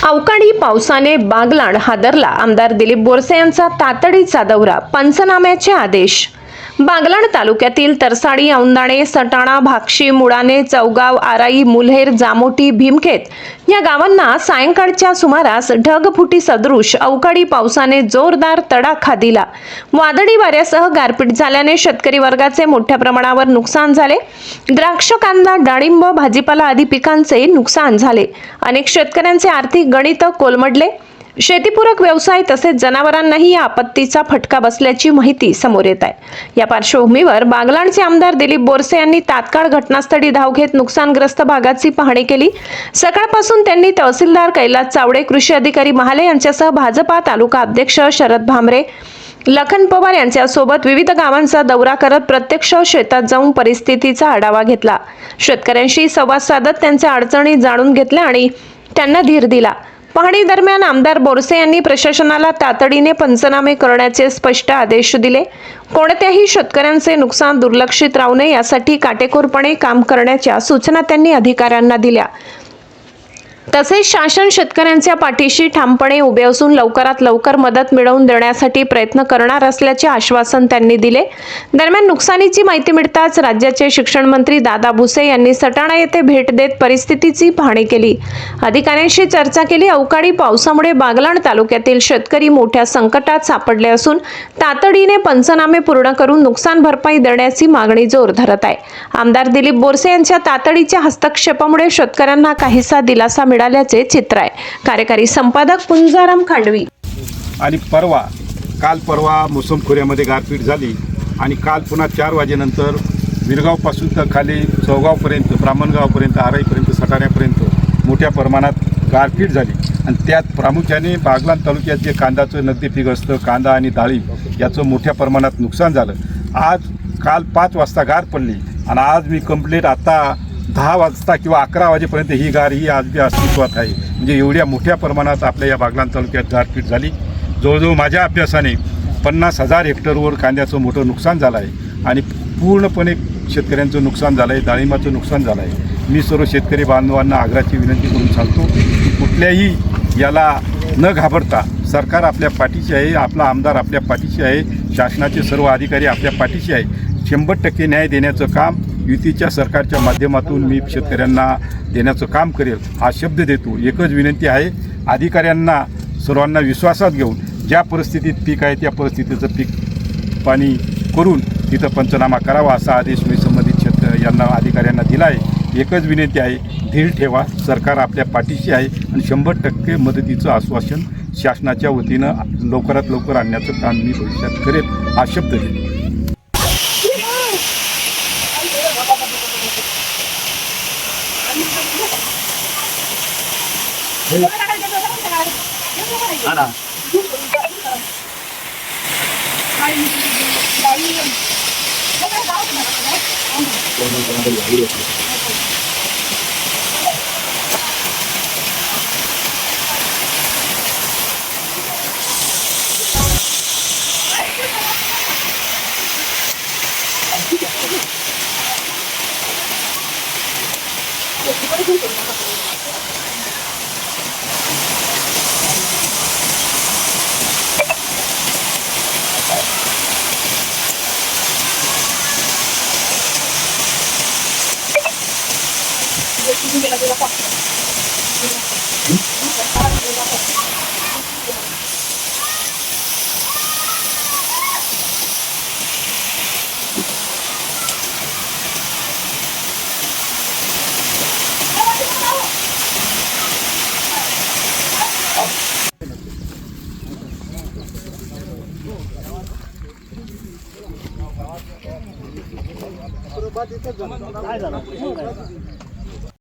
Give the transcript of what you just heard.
अवकाळी पावसाने बागलाण हादरला. आमदार दिलीप बोरसे यांचा तातडीचा दौरा, पंचनाम्याचे आदेश. बागलाण तालुक्यातील तरसाडी, औंदाणे, सटाणा, भाक्षी, मुळाणे, चौगाव, आराई, मुल्हेर, जामोटी, भीमखेत या गावांना सायंकाळच्या सुमारास ढगफुटी सदृश अवकाळी पावसाने जोरदार तडाखा दिला. वादळी वाऱ्यासह गारपीट झाल्याने शेतकरी वर्गाचे मोठ्या प्रमाणावर नुकसान झाले. द्राक्ष, कांदा, डाळिंब, भाजीपाला आदी पिकांचे नुकसान झाले. अनेक शेतकऱ्यांचे आर्थिक गणित कोलमडले. शेतीपूरक व्यवसाय तसेच जनावरांनाही या आपत्तीचा फटका बसल्याची माहिती समोर येत आहे. या पार्श्वभूमीवर बागलाणचे आमदार दिलीप बोरसे यांनी तात्काळ घटनास्थळी धाव घेत नुकसानग्रस्त भागाची पाहणी केली. सकाळपासून त्यांनी तहसीलदार कैलास चावडे, कृषी अधिकारी महाले यांच्यासह भाजपा तालुका अध्यक्ष शरद भामरे, लखन पवार यांच्यासोबत विविध गावांचा दौरा करत प्रत्यक्ष शेतात जाऊन परिस्थितीचा आढावा घेतला. शेतकऱ्यांशी संवाद साधत त्यांच्या अडचणी जाणून घेतल्या आणि त्यांना धीर दिला. पाहणी दरम्यान आमदार बोरसे यांनी प्रशासनाला तातडीने पंचनामे करण्याचे स्पष्ट आदेश दिले. कोणत्याही शेतकऱ्यांचे नुकसान दुर्लक्षित राहू नये यासाठी काटेकोरपणे काम करण्याच्या सूचना त्यांनी अधिकाऱ्यांना दिल्या. तसेच शासन शेतकऱ्यांच्या पाठीशी ठामपणे उभे असून लवकरात लवकर मदत मिळवून देण्यासाठी प्रयत्न करणार असल्याचे आश्वासन त्यांनी दिले. दरम्यान नुकसानीची माहिती मिळताच राज्याचे शिक्षण मंत्री दादा भुसे यांनी सटाणा येथे भेट देत परिस्थितीची पाहणी केली. अधिकाऱ्यांशी चर्चा केली. अवकाळी पावसामुळे बागलाण तालुक्यातील शेतकरी मोठ्या संकटात सापडले असून तातडीने पंचनामे पूर्ण करून नुकसान भरपाई देण्याची मागणी जोर धरत आहे. आमदार दिलीप बोरसे यांच्या तातडीच्या हस्तक्षेपामुळे शेतकऱ्यांना काहीसा दिलासा मिळाल्याचे चित्र आहे. कार्यकारी संपादक पुंजाराम खांडवी. आणि काल परवा मोसम खोऱ्यामध्ये गारपीट झाली आणि काल पुन्हा 4 वाजेनंतर विरगावपासून तर खाली चौगावपर्यंत, ब्राह्मणगावपर्यंत, आराईपर्यंत, सटाण्यापर्यंत मोठ्या प्रमाणात गारपीट झाली. आणि त्यात प्रामुख्याने बागलाण तालुक्यात जे कांद्याचं नगदी पीक असतं, कांदा आणि डाळिंब याचं मोठ्या प्रमाणात नुकसान झालं. काल 5 वाजता गार पडली आणि आज मी कंप्लीट आता 10 वाजता किंवा 11 वाजेपर्यंत ही गार आज बी अस्तित्वात आहे. म्हणजे एवढ्या मोठ्या प्रमाणात आपल्या या बागलाण तालुक्यात गारपीट झाली. जवळजवळ माझ्या अभ्यासाने 50,000 हेक्टरवर कांद्याचं मोठं नुकसान झालं आहे आणि पूर्णपणे शेतकऱ्यांचं नुकसान झालं आहे, डाळिंबाचं नुकसान झालं आहे. मी सर्व शेतकरी बांधवांना आग्रहाची विनंती करून सांगतो की कुठल्याही याला न घाबरता सरकार आपल्या पाठीशी आहे, आपला आमदार आपल्या पाठीशी आहे, शासनाचे सर्व अधिकारी आपल्या पाठीशी आहे. 100% न्याय देण्याचं काम युतीच्या सरकारच्या माध्यमातून मी शेतकऱ्यांना देण्याचं काम करेल हा शब्द देतो. एकच विनंती आहे, अधिकाऱ्यांना सर्वांना विश्वासात घेऊन ज्या परिस्थितीत पीक आहे त्या परिस्थितीचं पीक पाणी करून तिथं पंचनामा करावा असा आदेश मी संबंधित अधिकाऱ्यांना दिला आहे. एकच विनंती आहे, धीर ठेवा, सरकार आपल्या पाठीशी आहे आणि 100% मदतीचं आश्वासन शासनाच्या वतीनं लवकरात लवकर आणण्याचं काम मी भविष्यात करेल हा शब्द देतो. काय झालं